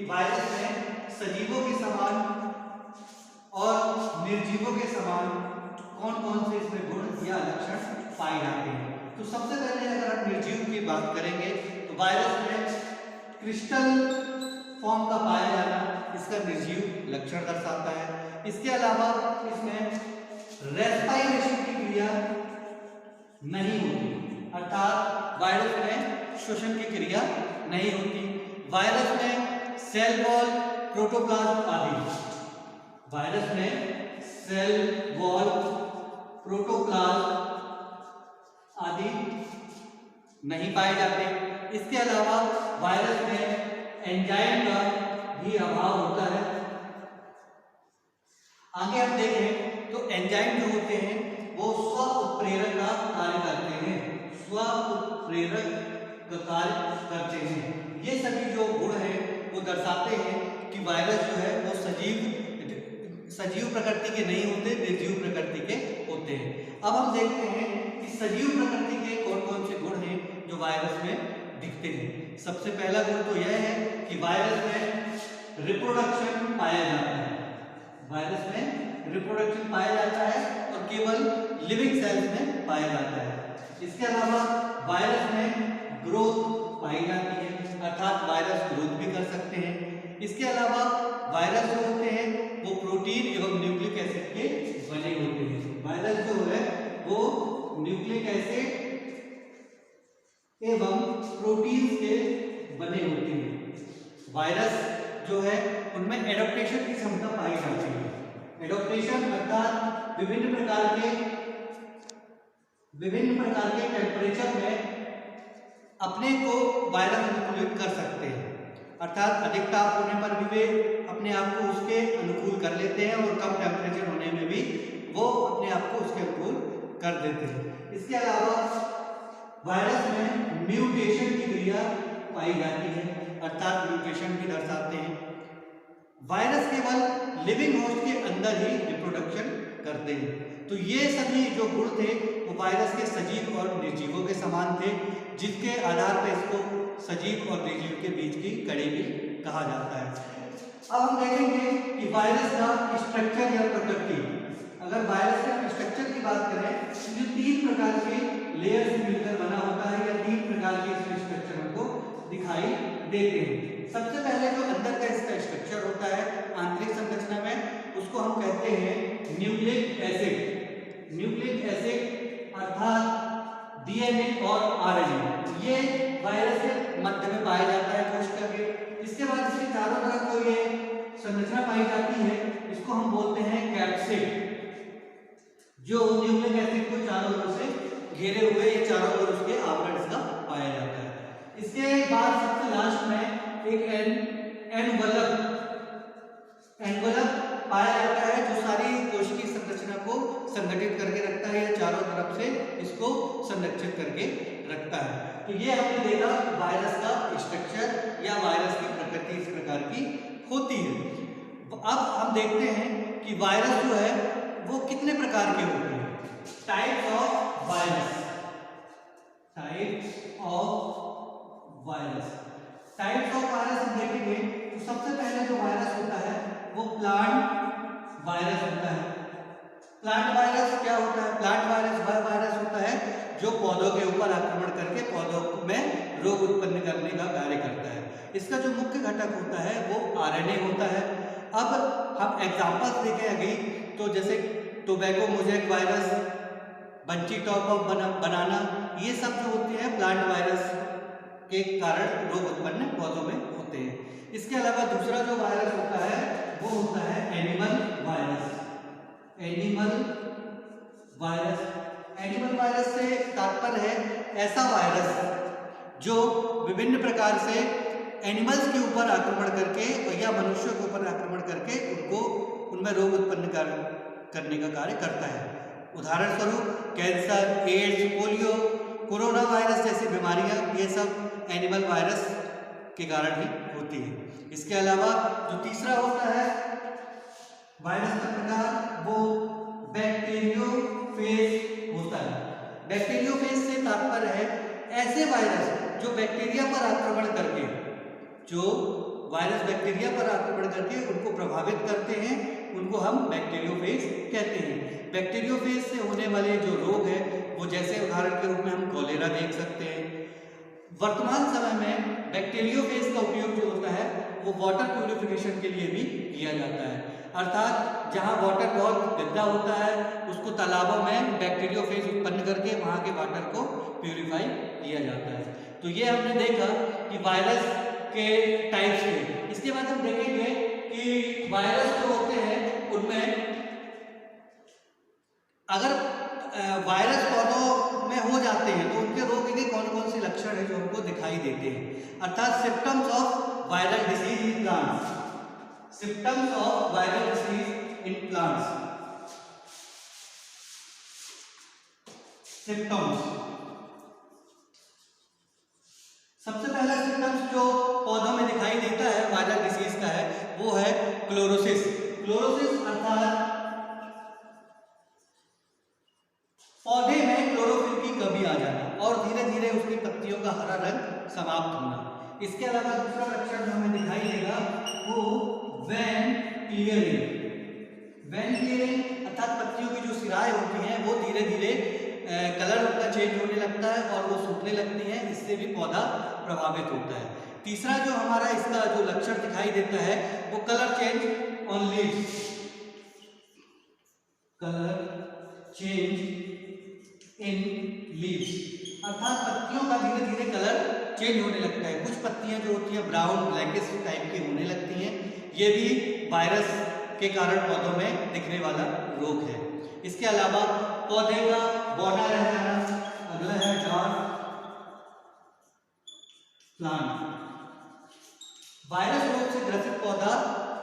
Virus में सजीवों के समान और निर्जीवों के समान कौन कौन से इसमें गुण या लक्षण पाए जाते हैं। तो सबसे पहले अगर आप निर्जीव की बात करेंगे तो वायरस में क्रिस्टल फॉर्म का पाया जाना इसका निर्जीव लक्षण दर्शाता है। इसके अलावा इसमें रेस्पिरेशन की क्रिया नहीं होती, अर्थात वायरस में श्वसन की क्रिया नहीं होती। वायरस में सेल वॉल, प्रोटोप्लाज्म आदि, वायरस में सेल वॉल, प्रोटोप्लाज्म आदि नहीं पाए जाते। इसके अलावा वायरस में एंजाइम का भी अभाव होता है। आगे आप देखें तो एंजाइम जो होते हैं वो स्व उत्प्रेरक का कार्य करते हैं, स्व उत्प्रेरक का कार्य करते हैं। ये सभी जो गुण हैं वो दर्शाते हैं कि वायरस जो है वो सजीव प्रकृति के नहीं होते, निर्जीव प्रकृति के होते हैं। अब हम देखते हैं कि सजीव प्रकृति के कौन कौन से गुण हैं जो वायरस में दिखते हैं। सबसे पहला गुण तो यह है कि वायरस में रिप्रोडक्शन पाया जाता है, वायरस में रिप्रोडक्शन पाया जाता है और केवल लिविंग सेल्स में पाया जाता है। इसके अलावा वायरस में ग्रोथ पाई जाती है, अर्थात वायरस ग्रोथ भी कर सकते हैं। इसके अलावा वायरस जो होते हैं वो प्रोटीन एवं न्यूक्लिक एसिड के बने होते हैं। वायरस जो है वो न्यूक्लिक एसिड एवं प्रोटीन के बने होते हैं। वायरस जो है उनमें एडॉप्टेशन की क्षमता पाई जाती है। एडॉप्टेशन अर्थात विभिन्न प्रकार के टेम्परेचर में अपने को वायरस अनुकूलित कर सकते हैं, अर्थात अधिक ताप होने पर भी वे अपने आप को उसके अनुकूल कर लेते हैं और कम टेम्परेचर होने में भी वो अपने आप को उसके अनुकूल कर देते हैं। इसके अलावा वायरस में म्यूटेशन की क्रिया पाई जाती है, अर्थात म्यूटेशन भी दर्शाते हैं। वायरस केवल लिविंग होस्ट के अंदर ही रिप्रोडक्शन करते हैं। तो ये सभी जो गुण थे वो वायरस के सजीव और निर्जीवों के समान थे, जिसके आधार पर इसको सजीव और निर्जीव के बीच की कड़ी भी कहा जाता है। अब हम देखेंगे कि वायरस का स्ट्रक्चर या प्रकृति। अगर वायरस का स्ट्रक्चर की बात करें तो जो 3 प्रकार के लेयर्स मिलकर बना होता है या 3 प्रकार के इसके स्ट्रक्चर हमको दिखाई देते हैं। सबसे पहले जो अंदर का इसका स्ट्रक्चर होता है आंतरिक संरचना में, उसको हम कहते हैं न्यूक्लिक एसिड। न्यूक्लिक एसिड अर्थात डीएनए और आरएनए, ये वायरस के मध्य में पाया जाता है कोशिका के। इसके बाद इसके चारों तरफ जो ये संरचना पाई जाती है इसको हम बोलते हैं कैप्सिड, जो न्यूक्लिक एसिड को चारों ओर से घेरे हुए ये चारों ओर उसके आवरण इसका पाया जाता है। इसके बाद सबसे लास्ट में एक एनवलप पाया जाता है जो सारी कोशिकीय संरचना को संगठित करके रखता है या चारों तरफ से इसको संरक्षित करके रखता है। तो ये हमने देखा वायरस का स्ट्रक्चर या वायरस की प्रकृति इस प्रकार की होती है। अब हम देखते हैं कि वायरस जो है वो कितने प्रकार के होते हैं। Types of virus, types of virus. Types of virus हम देखेंगे तो सबसे पहले जो वायरस होता है वो प्लांट वायरस होता है। प्लांट वायरस क्या होता है? प्लांट वायरस वह वायरस होता है जो पौधों के ऊपर आक्रमण करके पौधों में रोग उत्पन्न करने का कार्य करता है। इसका जो मुख्य घटक होता है वो आरएनए होता है। अब हम एग्जांपल्स देखें अभी तो जैसे tobacco mosaic virus, bunchy top of बनाना, ये सब जो होते हैं प्लांट वायरस के कारण रोग उत्पन्न पौधों में होते हैं। इसके अलावा दूसरा जो वायरस होता है वो होता है animal virus. Animal virus, animal virus से तात्पर्य है ऐसा वायरस जो विभिन्न प्रकार से एनिमल्स के ऊपर आक्रमण करके या मनुष्यों के ऊपर आक्रमण करके उनको उनमें रोग उत्पन्न करने का कार्य करता है। उदाहरण स्वरूप cancer, AIDS, polio, corona virus जैसी बीमारियां, ये सब एनिमल वायरस के कारण ही होती है। इसके अलावा जो तीसरा होता है वायरस का प्रकार वो बैक्टीरियोफेज होता है। बैक्टीरियोफेज से तात्पर्य है ऐसे वायरस जो बैक्टीरिया पर आक्रमण करके, जो वायरस बैक्टीरिया पर आक्रमण करके उनको प्रभावित करते हैं, उनको हम बैक्टीरियोफेज कहते हैं। बैक्टीरियोफेज से होने वाले जो रोग है वो जैसे उदाहरण के रूप में हम कॉलेरा देख सकते हैं। वर्तमान समय में बैक्टीरियोफेज का उपयोग जो होता है वो वाटर प्यूरिफिकेशन के लिए भी किया जाता है, अर्थात जहाँ वाटर बहुत गंदा होता है उसको तालाबों में बैक्टीरियोफेज उत्पन्न करके वहाँ के वाटर को प्यूरिफाई किया जाता है। तो ये हमने देखा कि वायरस के टाइप्स थे। इसके बाद हम देखेंगे कि वायरस जो होते हैं उनमें अगर वायरस पौधों में हो जाते हैं तो उनके रोग के कौन कौन से लक्षण है जो हमको दिखाई देते हैं, अर्थात symptoms of viral disease in plants. Symptoms of viral disease in plants. Symptoms, सबसे पहला सिम्टम्स जो पौधों में दिखाई देता है वायरल डिसीज का है वो है क्लोरोसिस। क्लोरोसिस अर्थात पौधे में क्लोरोफिल की कमी आ जाना और धीरे धीरे उसकी पत्तियों का हरा रंग समाप्त होना। इसके अलावा दूसरा लक्षण जो हमें दिखाई देगा वो वेन क्लियरिंग। वेन क्लियरिंग अर्थात पत्तियों की जो सिराएं होती हैं वो धीरे धीरे कलर उनका चेंज होने लगता है और वो सूखने लगती हैं, इससे भी पौधा प्रभावित होता है। तीसरा जो हमारा इसका जो लक्षण दिखाई देता है वो colour change on leaves. Colour change in leaves अर्थात पत्तियों का धीरे धीरे कलर चेंज होने लगता है। कुछ पत्तियां जो होती हैं ब्राउन ब्लैकिश टाइप की होने लगती हैं, ये भी वायरस के कारण पौधों में दिखने वाला रोग है। इसके अलावा पौधे का बौना रह जाना, अगला है डार्क प्लांट। वायरस रोग से ग्रसित पौधा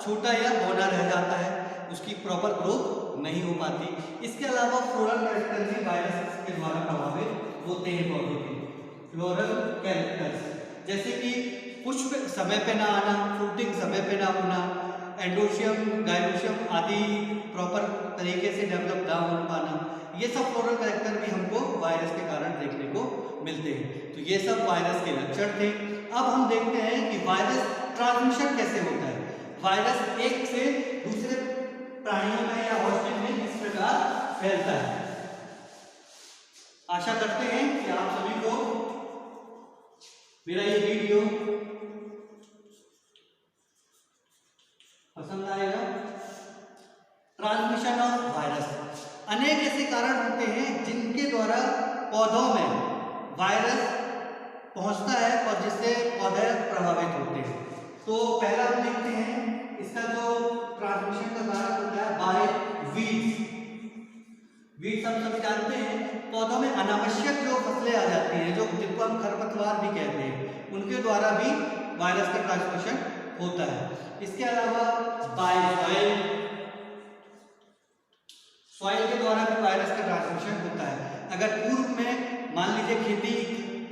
छोटा या बौना रह जाता है, उसकी प्रॉपर ग्रोथ नहीं हो पाती। इसके अलावा फ्लोरल कैरेक्टर भी वायरस के द्वारा प्रभावित होते हैं पौधे के। फ्लोरल कैरेक्टर्स जैसे कि पुष्प समय पे ना आना, फ्रूटिंग समय पे ना होना, एंडोशियम गाइनोशियम आदि प्रॉपर तरीके से डेवलप ना हो पाना, ये सब फ्लोरल कैरेक्टर भी हमको वायरस के कारण देखने को मिलते हैं। तो ये सब वायरस के लक्षण थे। अब हम देखते हैं कि वायरस ट्रांसमिशन कैसे होता है। वायरस एक से दूसरे प्राणियों में या हॉस्टिंग में इस प्रकार फैलता है। आशा करते हैं कि आप सभी को मेरा ये वीडियो पसंद आएगा। ट्रांसमिशन ऑफ वायरस, अनेक ऐसे कारण होते हैं जिनके द्वारा पौधों में वायरस पहुंचता है और जिससे पौधे प्रभावित होते हैं। तो पहला हम देखते हैं इसका जो ट्रांसमिशन का कारण होता है बाय वीड्स। वीड्स हम सभी जानते हैं पौधों में अनावश्यक जो फसलें आ जाती हैं, जो जिनको हम खरपतवार भी कहते हैं, उनके द्वारा भी वायरस का ट्रांसमिशन होता है। इसके अलावा बाय सॉइल, सॉइल के द्वारा भी वायरस का ट्रांसमिशन होता है। अगर पूर्व में मान लीजिए खेती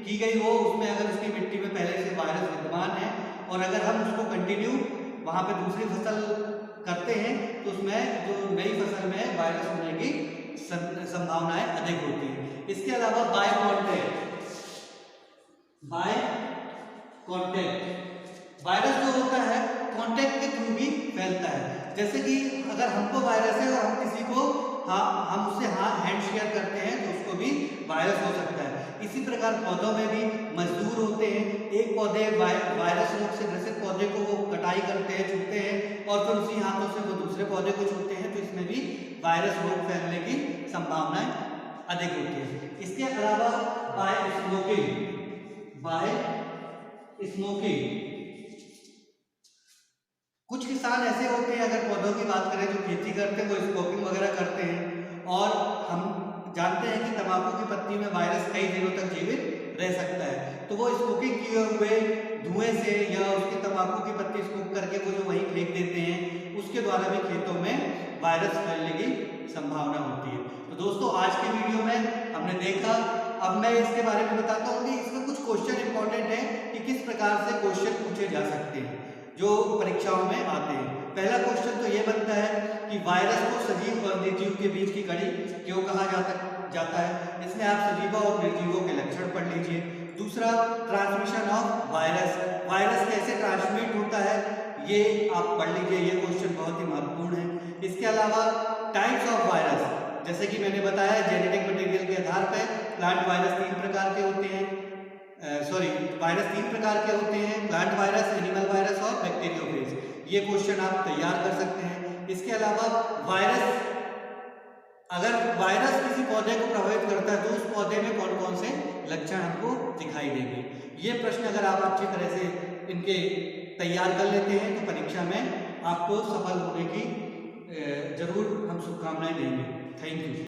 की गई हो, उसमें अगर उसकी मिट्टी में पहले से वायरस विद्यमान है और अगर हम उसको कंटिन्यू वहाँ पे दूसरी फसल करते हैं तो उसमें जो नई फसल में वायरस होने की संभावनाएं अधिक होती है। इसके अलावा by contact, by contact virus जो होता है कॉन्टैक्ट के थ्रू भी फैलता है। जैसे कि अगर हमको वायरस है और हम किसी को हम उससे हैंड शेयर करते हैं तो उसको भी वायरस हो सकता है। इसी प्रकार पौधों में भी मजदूर होते हैं, एक पौधे वायरस रोग से ग्रसित पौधे को वो कटाई करते हैं, छूते हैं और फिर उसी हाथों से वो दूसरे पौधे को छूते हैं, तो इसमें भी वायरस रोग फैलने की संभावनाएं अधिक होती है। इसके अलावा बाय स्मोकिंग, बाय स्मोकिंग कुछ किसान ऐसे होते हैं, अगर पौधों की बात करें जो खेती करते हैं वो स्मोकिंग वगैरह करते हैं और हम जानते हैं कि तंबाकू की पत्ती में वायरस कई दिनों तक जीवित रह सकता है, तो वो स्मोकिंग किए हुए धुएं से या उसकी तंबाकू की पत्ती स्मोक करके वो जो वहीं फेंक देते हैं, उसके द्वारा भी खेतों में वायरस फैलने की संभावना होती है। तो दोस्तों आज के वीडियो में हमने देखा, अब मैं इसके बारे में बताता हूँ कि इसमें कुछ क्वेश्चन इंपॉर्टेंट है कि किस प्रकार से क्वेश्चन पूछे जा सकते हैं जो परीक्षाओं में आते हैं। पहला क्वेश्चन तो ये बनता है कि वायरस को सजीव और निर्जीव के बीच की कड़ी क्यों कहा जाता है। इसमें आप सजीवों और निर्जीवों के लक्षण पढ़ लीजिए। दूसरा ट्रांसमिशन ऑफ वायरस, वायरस कैसे ट्रांसमिट होता है ये आप पढ़ लीजिए, ये क्वेश्चन बहुत ही महत्वपूर्ण है। इसके अलावा टाइप्स ऑफ वायरस, जैसे कि मैंने बताया जेनेटिक मटेरियल के आधार पर प्लांट वायरस 3 प्रकार के होते हैं, वायरस 3 प्रकार के होते हैं, प्लांट वायरस, एनिमल वायरस और बैक्टीरियोफेज। ये क्वेश्चन आप तैयार कर सकते हैं। इसके अलावा वायरस, अगर वायरस किसी पौधे को प्रभावित करता है तो उस पौधे में कौन कौन से लक्षण हमको दिखाई देंगे। ये प्रश्न अगर आप अच्छी तरह से इनके तैयार कर लेते हैं तो परीक्षा में आपको सफल होने की जरूर हम शुभकामनाएं देंगे। Thank you.